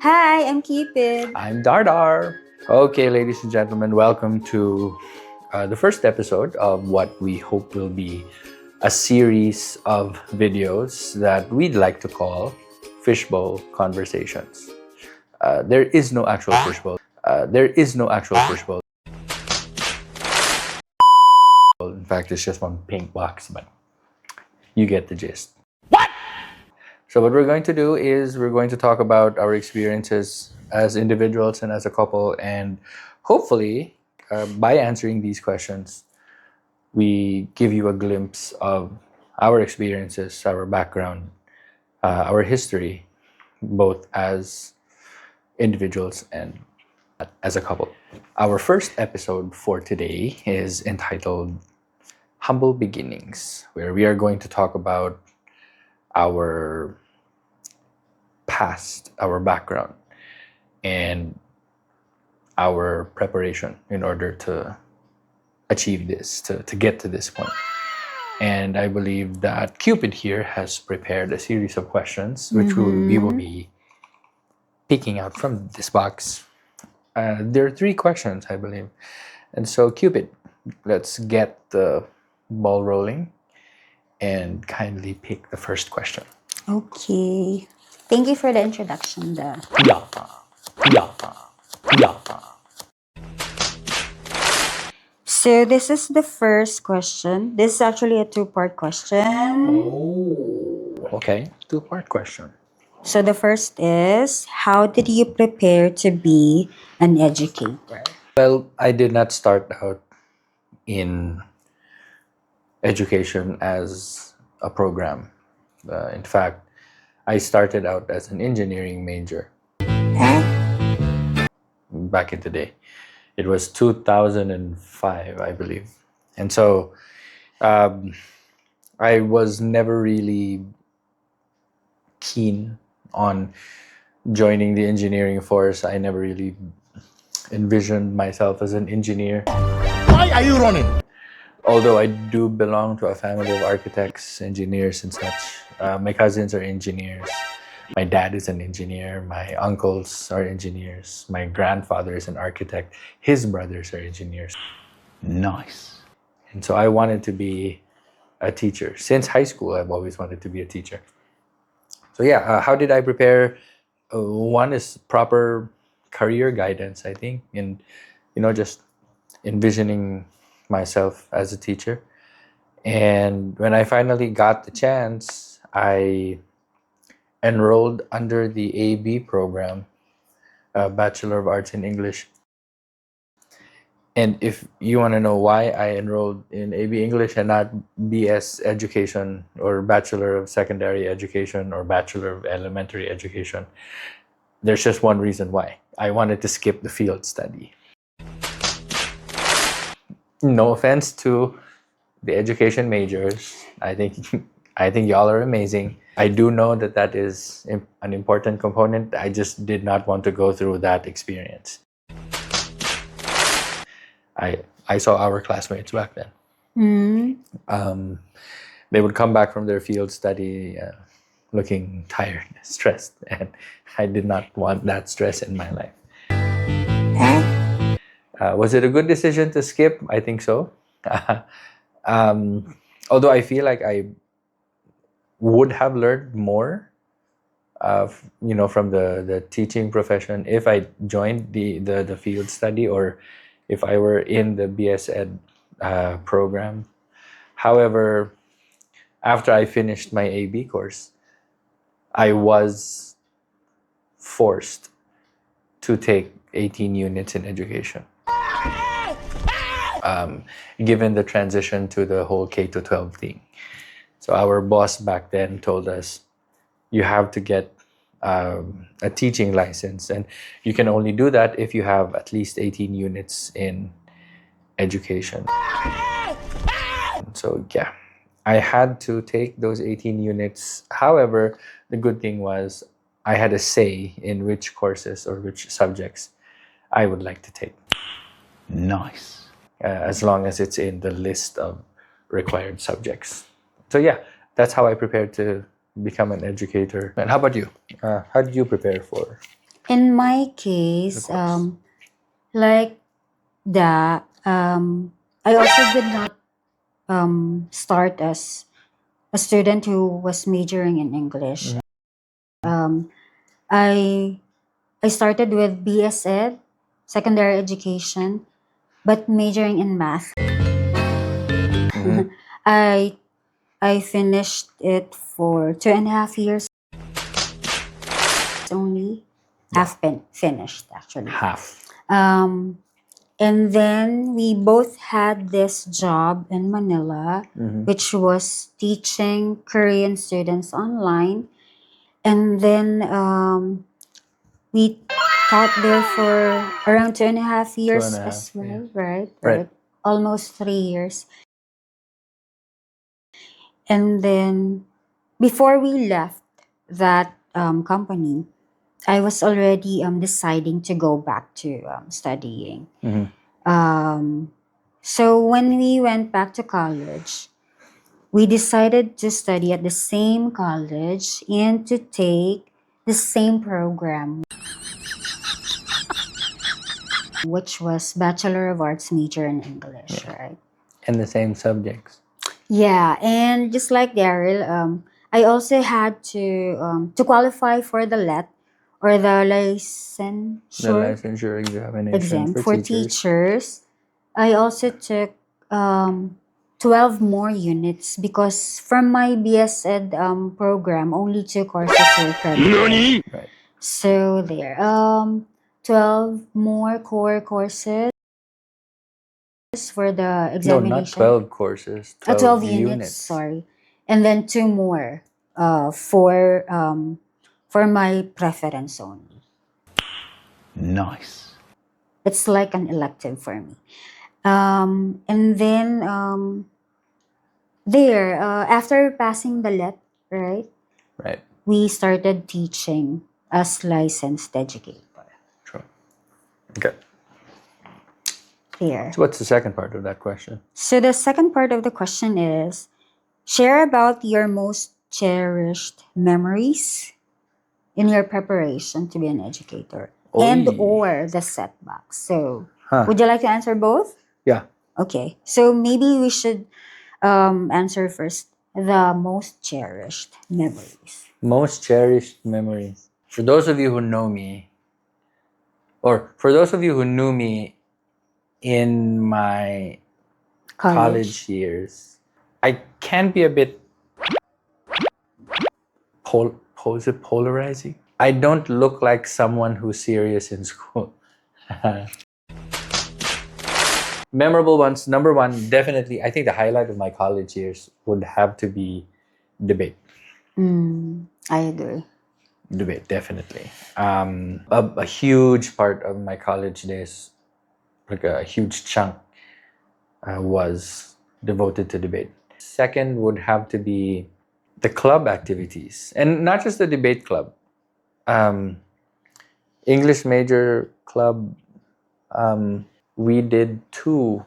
Hi, I'm Cupid. I'm Dardar. Okay, ladies and gentlemen, welcome to the first episode of what we hope will be a series of videos that we'd like to call Fishbowl Conversations. There is no actual fishbowl. There is no actual fishbowl. In fact, it's just one pink box, but you get the gist. So what we're going to do is we're going to talk about our experiences as individuals and as a couple, and hopefully, by answering these questions, we give you a glimpse of our experiences, our background, our history, both as individuals and as a couple. Our first episode for today is entitled Humble Beginnings, where we are going to talk about our past, our background, and our preparation in order to achieve this, to get to this point. And I believe that Cupid here has prepared a series of questions, which we will be picking out from this box. There are 3 questions, I believe. And so, Cupid, let's get the ball rolling and kindly pick the first question. Okay. Thank you for the introduction, Da. Yeah, yeah, yeah. So this is the first question. This is actually a two-part question. Oh, okay. 2-part question. So the first is, how did you prepare to be an educator? Well, I did not start out in education as a program. In fact, I started out as an engineering major back in the day. It was 2005, I believe. And so um, I was never really keen on joining the engineering force. I never really envisioned myself as an engineer. Why are you running? Although I do belong to a family of architects, engineers, and such. My cousins are engineers. My dad is an engineer. My uncles are engineers. My grandfather is an architect. His brothers are engineers. Nice. And so I wanted to be a teacher. Since high school, I've always wanted to be a teacher. So yeah, how did I prepare? One is proper career guidance, I think, and just envisioning myself as a teacher. And when I finally got the chance, I enrolled under the AB program, Bachelor of Arts in English. And if you want to know why I enrolled in AB English and not BS Education or Bachelor of Secondary Education or Bachelor of Elementary Education, there's just one reason why. I wanted to skip the field study. No offense to the education majors. I think y'all are amazing. I do know that is an important component. I just did not want to go through that experience. I saw our classmates back then. They would come back from their field study looking tired, stressed, and I did not want that stress in my life. Was it a good decision to skip? I think so. Although I feel like I would have learned more, from the teaching profession if I joined the field study or if I were in the BS Ed program. However, after I finished my AB course, I was forced to take 18 units in education. Given the transition to the whole K-12 thing. So our boss back then told us, you have to get a teaching license, and you can only do that if you have at least 18 units in education. So yeah, I had to take those 18 units. However, the good thing was I had a say in which courses or which subjects I would like to take. Nice. As long as it's in the list of required subjects. So yeah, that's how I prepared to become an educator. And how about you? How did you prepare for In my case, The course. like that, I also did not start as a student who was majoring in English. Mhm. Um, I I started with BS Ed, secondary education, but majoring in math. Mhm. I I finished it for 2.5 years only. Yeah. Half been finished actually. Half. Um, and then we both had this job in Manila, Mhm. which was teaching Korean students online. And then we taught there for around 2.5 years 2.5. as Yeah. well, right? Right. Right. Almost 3 years. And then before we left that company, I was already deciding to go back to studying. Mhm. Um, so when we went back to college, we decided to study at the same college and to take the same program, which was Bachelor of Arts major in English, Yeah. right? And the same subjects. Yeah, and just like Daryl, I also had to qualify for the LET or the The licensure licensure examination exam for for teachers. teachers. I also took 12 more units because from my BS Ed program, only 2 courses were credited. Right. So there, 12 more core courses for the No, not examination. 12 courses, 12 12 units, units. sorry. And then 2 more for my preference only. Nice. It's like an elective for me. And then there, after passing the LET, right, Right. we started teaching as licensed educator. True. Okay. There. So what's the second part of that question? So the second part of the question is share about your most cherished memories in your preparation to be an educator and Oi. or the setbacks. So Huh. would you like to answer both? Yeah. Okay. So maybe we should answer first the most cherished memories. Most cherished memories. For those of you who know me, or for those of you who knew me in my College. college years, I can be a bit is it polarizing? I don't look like someone who's serious in school. Memorable ones. Number one, definitely, I think the highlight of my college years would have to be debate. I agree. Debate, definitely. A huge part of my college days, like a huge chunk, was devoted to debate. Second would have to be the club activities, and not just the debate club. Um, English major club. We did 2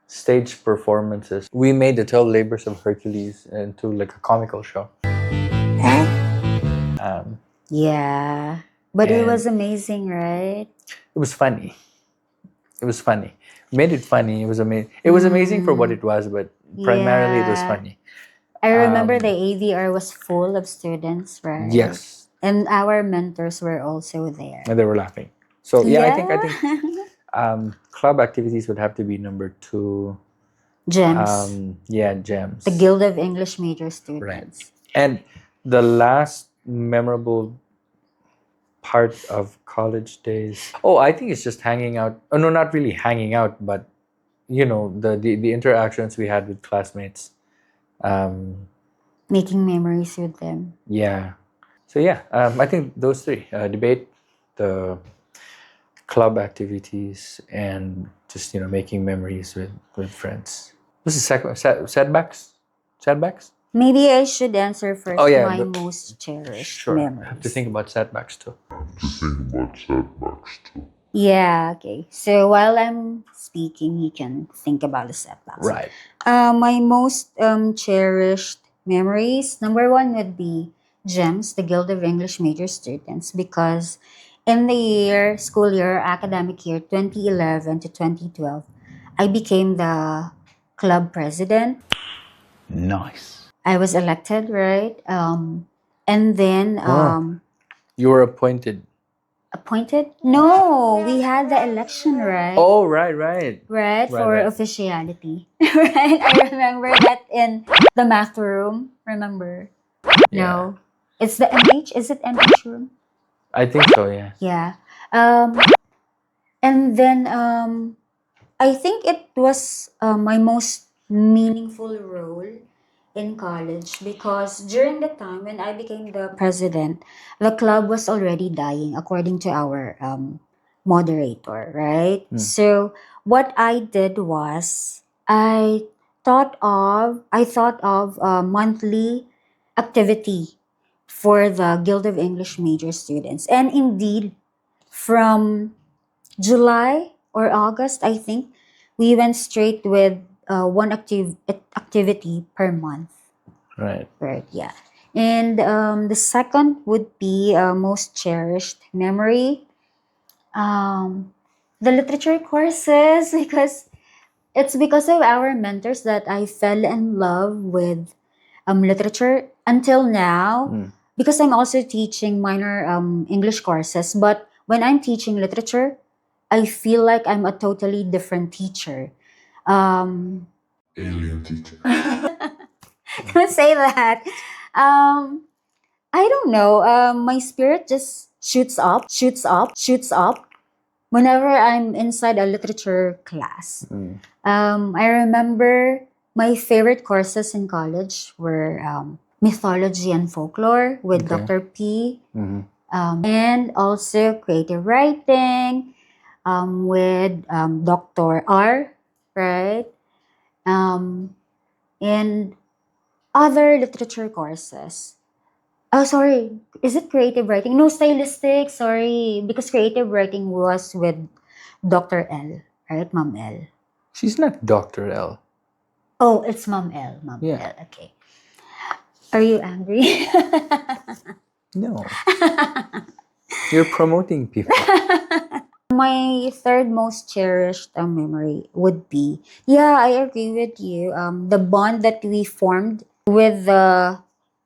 stage performances. We made the 12 Labors of Hercules into like a comical show. Um, Yeah. But it and was amazing, right? it was funny. It was funny. We made it funny. It was amazing. It was amazing for what it was, but primarily it was Yeah. funny. I remember the Um, AVR was full of students, right? yes, And our mentors were also there. and they were laughing. So yeah, I Yeah. think club activities would have to be number 2. Gems. Yeah, The gems. Guild of English Major Right. Students. And the last memorable part of college days. Oh, I think it's just hanging out. Oh no, not really hanging out, but the interactions we had with classmates. Um, Making memories with them. yeah. So yeah, I think those 3: debate, the club activities, and just making memories with friends. This is setbacks. Setbacks. Maybe I should answer Oh first yeah, my most cherished sure. I have to memories. think about setbacks too. Yeah, okay. So while I'm speaking, you can think about the setbacks. Right. My most cherished memories, number one would be GEMS, the Guild of English Major Students, because in the school year, academic year 2011 to 2012, I became the club president. Nice. I was elected, right? And then You were appointed. appointed? No, we had the election, right? Oh, right, right. Right, for right. officiality. Right? I remember that in the math room. Remember? Yeah. No. It's the MH? Is it MH room? I think so, yeah. Yeah. Um, and then I think it was my most meaningful role in college because during the time when I became the president, the club was already dying, according to our moderator, right? So what I did was I thought of a monthly activity for the Guild of English major students, and indeed from July or August, I think, we went straight with one activity per month. Right. Right, yeah. And the second would be most cherished memory. The literature courses, because it's because of our mentors that I fell in love with literature until now. Because I'm also teaching minor English courses, but when I'm teaching literature, I feel like I'm a totally different teacher. Um, Alien teacher. don't say that. I don't know. My spirit just shoots up whenever I'm inside a literature class. I remember my favorite courses in college were mythology and folklore with Okay. Dr. P, and also creative writing with Dr. R, right? Um, and other literature courses. Oh, sorry. Is it creative writing? No, stylistic. Sorry. Because creative writing was with Dr. L, right? Mom L. She's not Dr. L. Oh, it's Mom L. Mom Yeah. L. Okay. Are you angry? No. You're promoting people. My third most cherished memory would be, yeah, I agree with you. The bond that we formed with the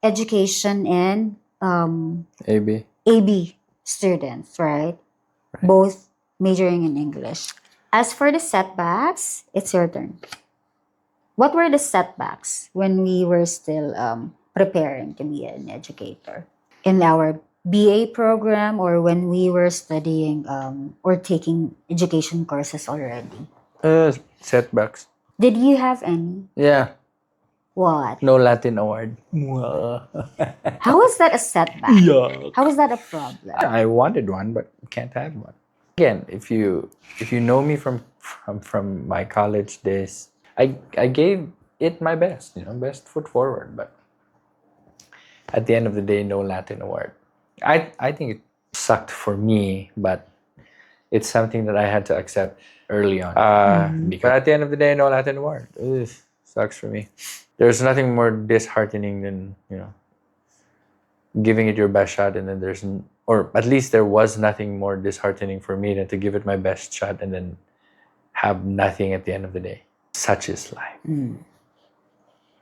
education and AB. AB students, right? Both majoring in English. As for the setbacks, it's your turn. What were the setbacks when we were still preparing to be an educator in our BA program, or when we were studying or taking education courses already? Setbacks. Did you have any? Yeah. What? No Latin award. How was that a setback? Yuck. How was that a problem? I wanted one, but can't have one. Again, if you know me from my college days, I gave it my best, best foot forward. But at the end of the day, no Latin award. I think it sucked for me, but it's something that I had to accept early on. But at the end of the day, no Latin award. Ugh, sucks for me. There's nothing more disheartening than giving it your best shot, and then or at least there was nothing more disheartening for me than to give it my best shot and then have nothing at the end of the day. Such is life.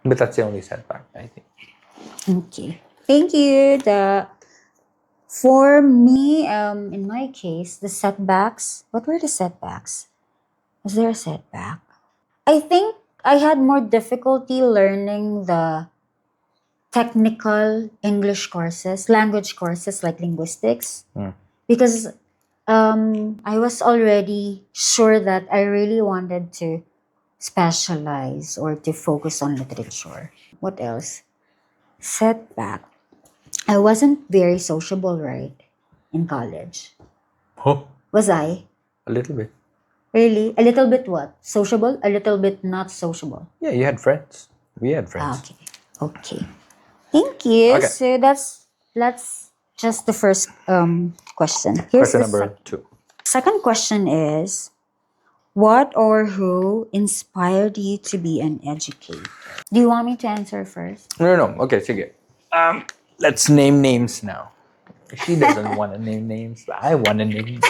But that's the only setback, I think. Okay. Thank you. For me, in my case, the setbacks. What were the setbacks? Was there a setback? I think I had more difficulty learning the technical English courses, language courses like linguistics, because I was already sure that I really wanted to specialize or to focus on literature. What else? Setback. I wasn't very sociable, right, in college. Oh, Was I? a little bit. Really? A little bit what? Sociable? A little bit not sociable. Yeah, you had friends. We had friends. Okay. Okay. Thank you. Okay. So that's just the first question. Question number 2. Second question is, what or who inspired you to be an educator? Do you want me to answer first? No. Okay, sige. Let's name names now. She doesn't want to name names. I want to name names.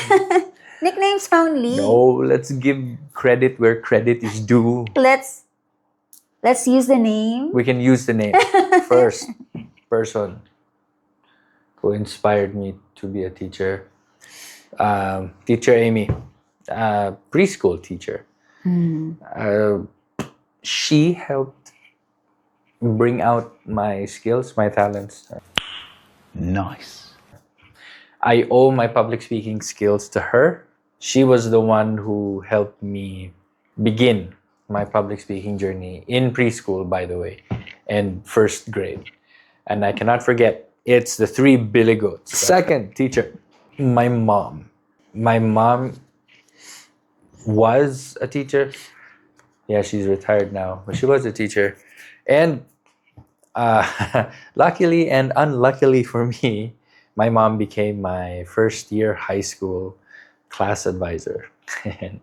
Nicknames only. No, let's give credit where credit is due. Let's use the name. We can use the name. First person who inspired me to be a teacher, Teacher Amy, preschool teacher. She helped bring out my skills, my talents. Nice. I owe my public speaking skills to her. She was the one who helped me begin my public speaking journey in preschool, by the way, and first grade. And I cannot forget, it's the three billy goats. Second teacher, my mom. My mom was a teacher. Yeah, she's retired now, but she was a teacher. And luckily and unluckily for me, my mom became my first year high school class advisor. And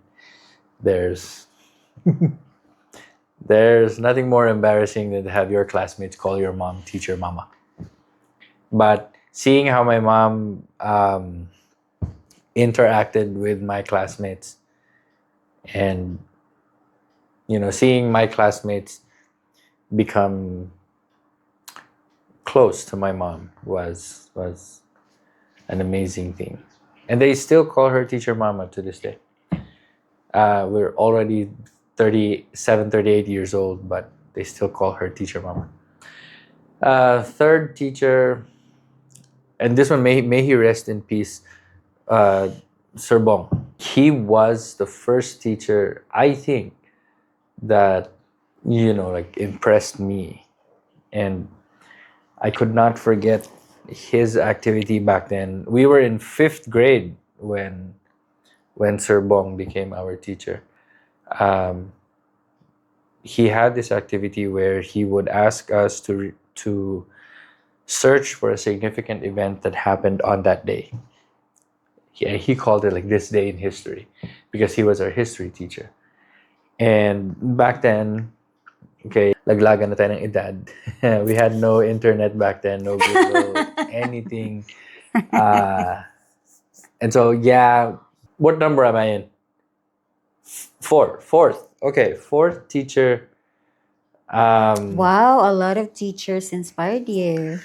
there's nothing more embarrassing than to have your classmates call your mom teacher mama. But seeing how my mom interacted with my classmates, and seeing my classmates become close to my mom was an amazing thing. And they still call her teacher mama to this day. We're already 37, 38 years old, but they still call her teacher mama. Third teacher, and this one may he rest in peace, Sir Bong. He was the first teacher, I think, that impressed me, and I could not forget his activity back then. We were in 5th grade when Sir Bong became our teacher. He had this activity where he would ask us to search for a significant event that happened on that day. He called it like this day in history because he was our history teacher. And back then, okay, laglagan na tayo ng edad. We had no internet back then, no Google, anything. And so, yeah, what number am I in? Fourth. Okay, fourth teacher. Wow, a lot of teachers inspired you.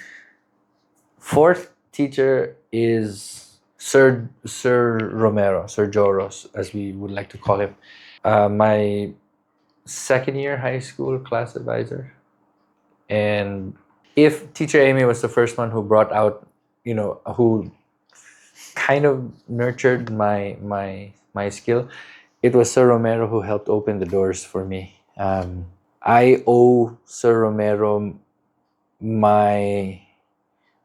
Fourth teacher is Sir Romero, Sir Joros, as we would like to call him. My second year high school class advisor. And if Teacher Amy was the first one who brought out, who kind of nurtured my skill, it was Sir Romero who helped open the doors for me. I owe Sir Romero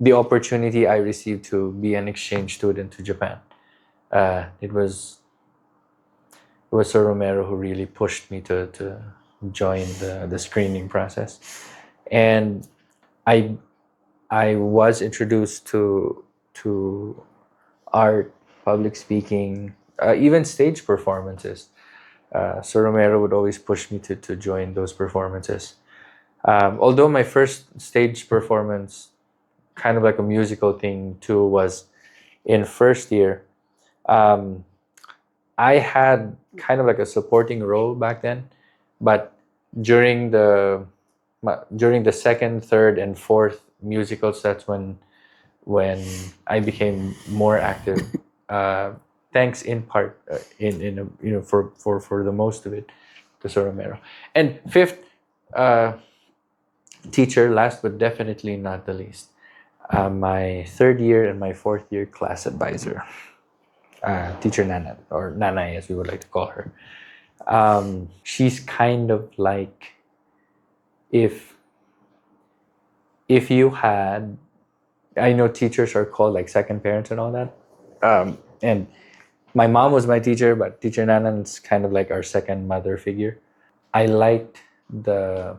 the opportunity I received to be an exchange student to Japan. It was Sir Romero who really pushed me to join the screening process. And I was introduced to art, public speaking, even stage performances. Sir Romero would always push me to join those performances. Although my first stage performance, kind of like a musical thing too, was in first year. I had kind of like a supporting role back then, but during the second, third, and fourth musical sets, when I became more active, thanks in part for the most of it to Sir Romero. And fifth teacher, last but definitely not the least, my third year and my fourth year class advisor, Teacher Nana, or Nanay as we would like to call her. She's kind of like if you had, I know teachers are called like second parents and all that. And my mom was my teacher, but Teacher Nana is kind of like our second mother figure. I liked the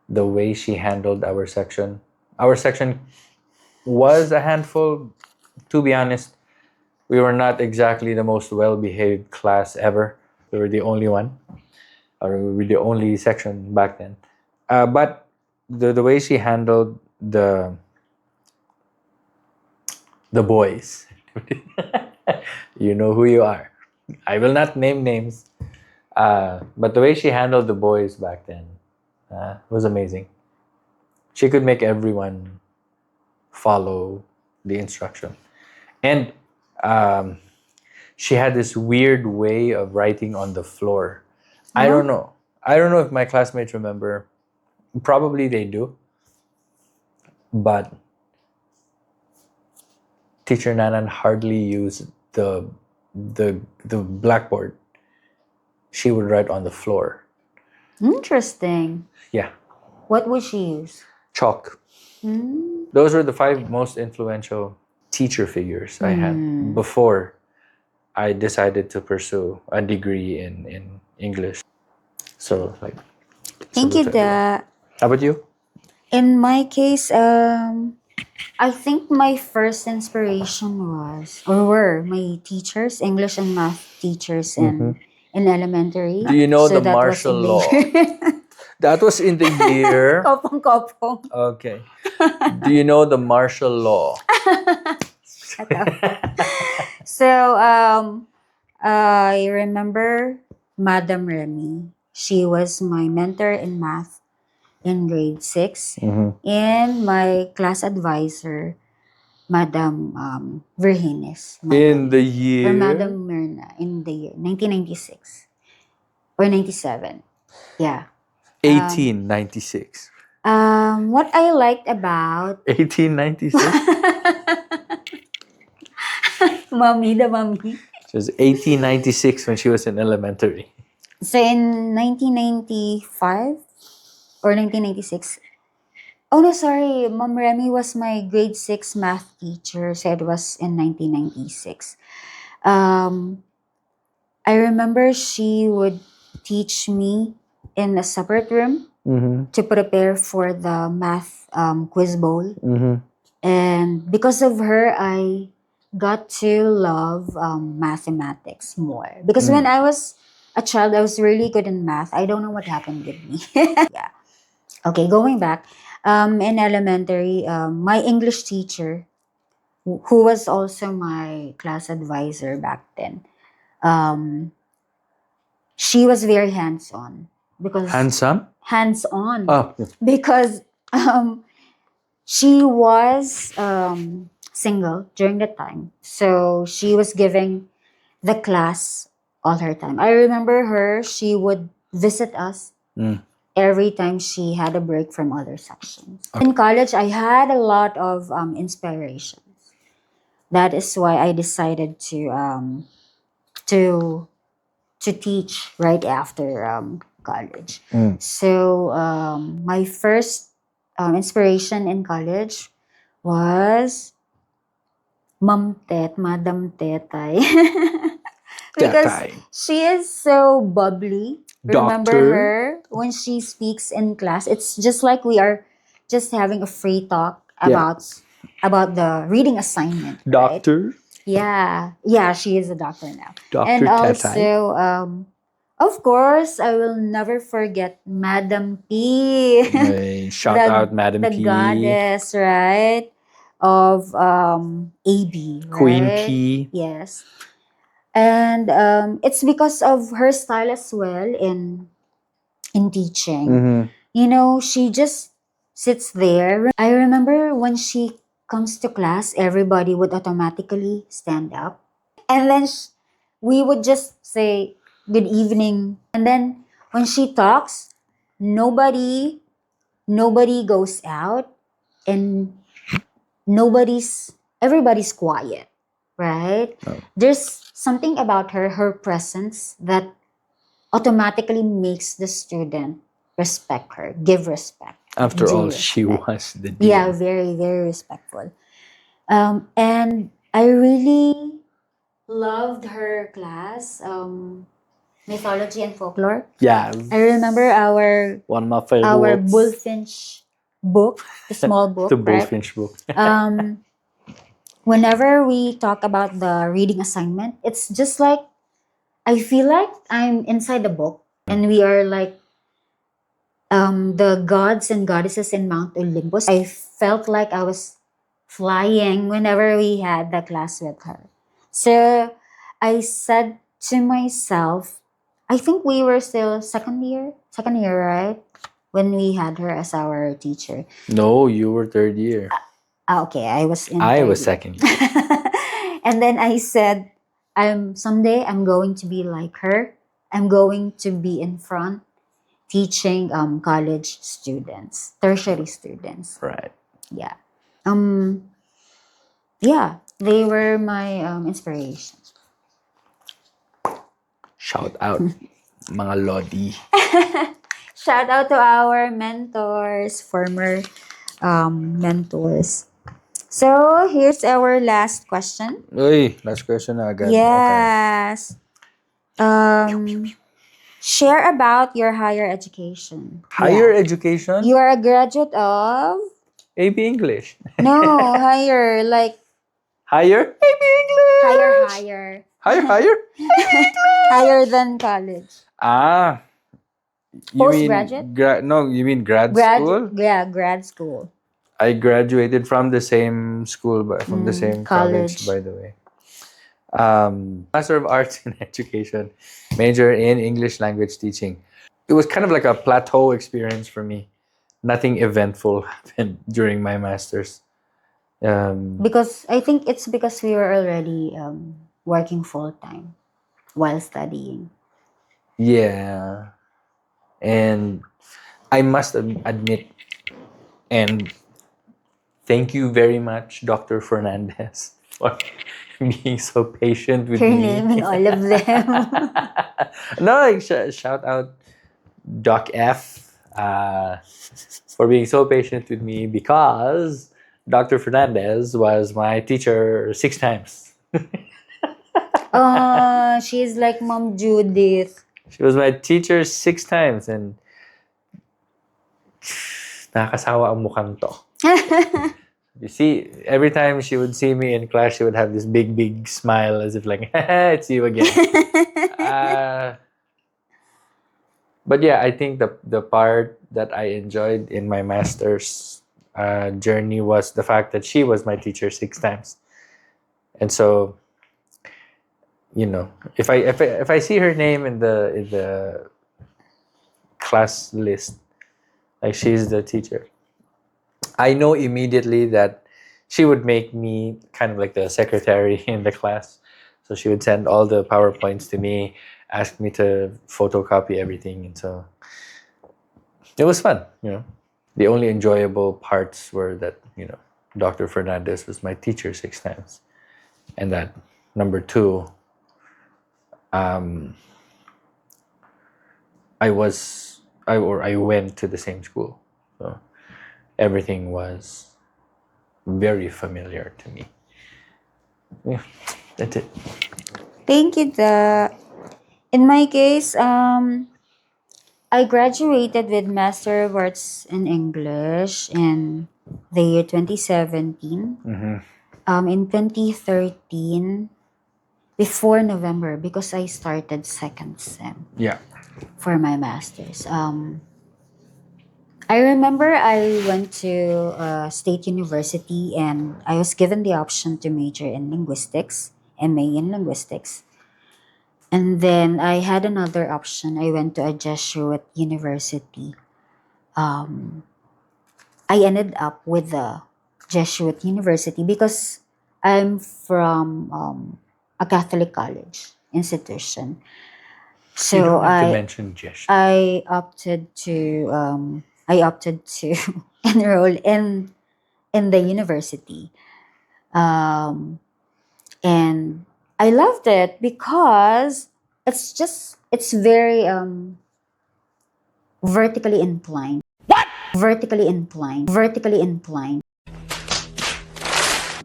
way she handled our section. Our section was a handful, to be honest. We were not exactly the most well-behaved class ever. We were the only one, or we were the only section back then. But the way she handled the the boys. You know who you are. I will not name names. But the way she handled the boys back then was amazing. She could make everyone follow the instruction. And um, she had this weird way of writing on the floor. I don't know. I don't know if my classmates remember. Probably they do. But teacher Nanan hardly used the blackboard. She would write on the floor. Interesting. Yeah. What would she use? Chalk. Those were the 5 most influential teacher figures I had before I decided to pursue a degree in English. So like Thank you, salute to everyone. Da. How about you? In my case, I think my first inspiration was or were my teachers, English and math teachers in elementary. Do you know So the that was martial in the law? year. That was in the year. Kopong kopong. Okay. Do you know the martial law? So I remember Madam Remy. She was my mentor in math in grade 6. And my class advisor, Madam Virgines. In the Or year Madam Myrna in the year 1996 or 97. Yeah. 1896. What I liked about 1896? Mommy, the mommy. It was 1896 when she was in elementary. So in 1995 or 1996. Oh no, sorry. Mom Remy was my grade 6 math teacher. So it was in 1996. I remember she would teach me in a separate room to prepare for the math quiz bowl. And because of her, I got to love mathematics more. Because when I was a child, I was really good in math. I don't know what happened with me. Yeah. Okay, going back. In elementary, my English teacher, who was also my class advisor back then, she was very hands-on. Because Handsome? hands-on. Oh. Because she was single during that time. So she was giving the class all her time. I remember her, she would visit us every time she had a break from other sections. In college, I had a lot of inspirations. That is why I decided to to teach right after college. So my first inspiration in college was Ma'am Tet, Madam Tetay. Because Tetay. she is so bubbly. Remember Doctor. her when she speaks in class? It's just like we are just having a free talk Yeah. about the reading assignment. Right? Doctor. Yeah, she is a doctor now. Dr. And Tetay. also, of course, I will never forget Madam P. Hey, shout the, out Madam the P. goddess, right? Of AB, right? Queen P. Yes. And it's because of her style as well in teaching. You know, she just sits there. I remember when she comes to class, everybody would automatically stand up. And then we would just say, good evening. And then when she talks, nobody goes out and everybody's quiet, right? There's something about her presence that automatically makes the student respect her, give respect. After due all, she respect. was the dean. Yeah, very, very respectful. And I really loved her class, mythology and folklore. Yeah. I remember our One of my favorites. our bullfinch book, the small book, The right? bullfinch book. Whenever we talk about the reading assignment, it's just like I feel like I'm inside the book and we are like the gods and goddesses in Mount Olympus. I felt like I was flying whenever we had the class with her. So I said to myself, I think we were still second year, right? When we had her as our teacher. No, you were third year. Okay, I was in I third was year. second year. And then I said, someday I'm going to be like her. I'm going to be in front teaching college students, tertiary students. Right. Yeah. Um yeah, they were my inspiration. Shout out, mga lodi. Shout out to our mentors, former mentors. So here's our last question. Uy, last question na agad. Okay. Yes. Share about your higher education. Higher Yeah. education? You are a graduate of AB English. no higher like Higher? AB English. higher Higher? higher than college. Ah, you Postgraduate? mean no, you mean grad school? Yeah, grad school. I graduated from the same school, but from the same college, College. by the way. Master of Arts in Education, major in English language teaching. It was kind of like a plateau experience for me. Nothing eventful happened during my master's. Because I think it's because we were already working full time while studying. Yeah. And I must admit, and thank you very much, Dr. Fernandez, for being so patient with You're me. naming all of them. No, like, shout out Doc F for being so patient with me because Dr. Fernandez was my teacher 6 times. She's like Mom Judith. She was my teacher 6 times and nakakasawa ang mukhang to. You see, every time she would see me in class, she would have this big, big smile as if like, it's you again. But yeah, I think the part that I enjoyed in my master's journey was the fact that she was my teacher 6 times. And so, you know, if I see her name in the class list, like she's the teacher, I know immediately that she would make me kind of like the secretary in the class. So she would send all the PowerPoints to me, ask me to photocopy everything. And so it was fun, you know. The only enjoyable parts were that, you know, Dr. Fernandez was my teacher 6 times. And that number 2, I went to the same school. So everything was very familiar to me. Yeah, that's it. Thank you. In my case, I graduated with Master of Arts in English in the year 2017. In 2013, before November, because I started second sem. Yeah. For my master's. I remember I went to State University and I was given the option to major in linguistics, MA in linguistics. And then I had another option. I went to a Jesuit university. I ended up with the Jesuit university because I'm from a Catholic college institution. So You don't have to mention Jesuit. I opted to enroll in the university, and I loved it because it's very vertically inclined. What? Vertically inclined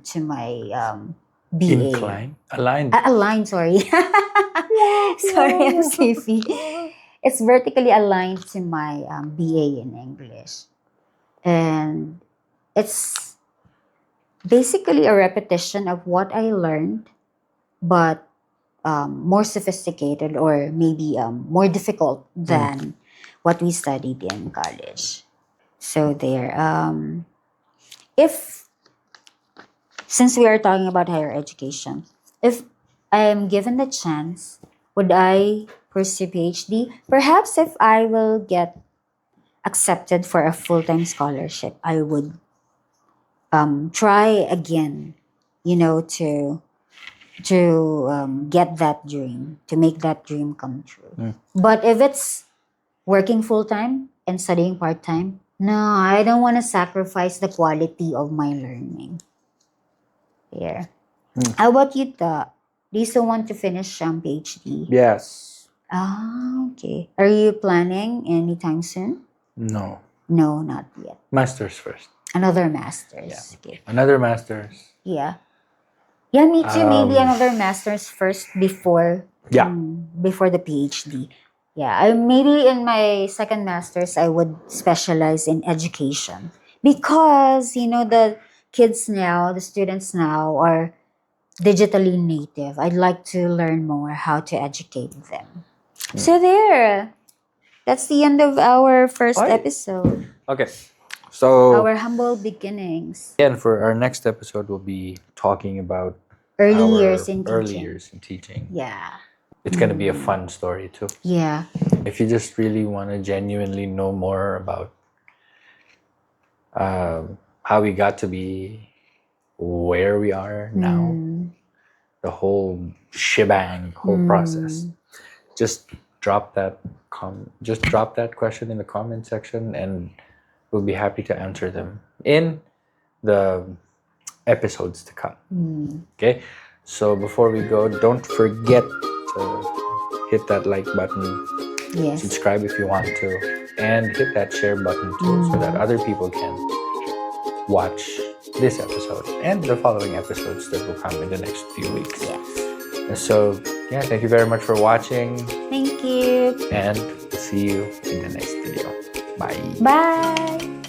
to my BA. Incline? Aligned? Aligned, sorry. Sorry, I'm sleepy. It's vertically aligned to my BA in English. And it's basically a repetition of what I learned, but more sophisticated or maybe more difficult than what we studied in college. So there. If since we are talking about higher education, if I am given the chance, would I pursue PhD? Perhaps if I will get accepted for a full-time scholarship, I would try again, to get that dream, to make that dream come true. But if it's working full-time and studying part-time, no, I don't want to sacrifice the quality of my learning. Yeah. How about you, Ta? Do you still want to finish PhD? Yes. Ah, okay. Are you planning anytime soon? No. No, not yet. Masters first. Another master's. Yeah. Okay. Another masters. Yeah. Yeah, me too. Maybe another master's first before Yeah. before the PhD. Yeah, maybe in my second master's I would specialize in education because the kids now, the students now are digitally native. I'd like to learn more how to educate them. So there. That's the end of our first Alright. episode. Okay. So Our humble beginnings. again, for our next episode, we'll be talking about Early our years in early teaching. years in teaching. Yeah. It's gonna be a fun story too. Yeah. If you just really want to genuinely know more about how we got to be where we are now, the whole shebang, whole process, just drop that question in the comment section, and we'll be happy to answer them in the episodes to come. Okay, so before we go, don't forget to hit that like button, Yes. subscribe if you want to, and hit that share button too, so that other people can watch this episode and the following episodes that will come in the next few weeks. Yes. So yeah, thank you very much for watching, Thank you. and see you in the next video. Bye. Bye.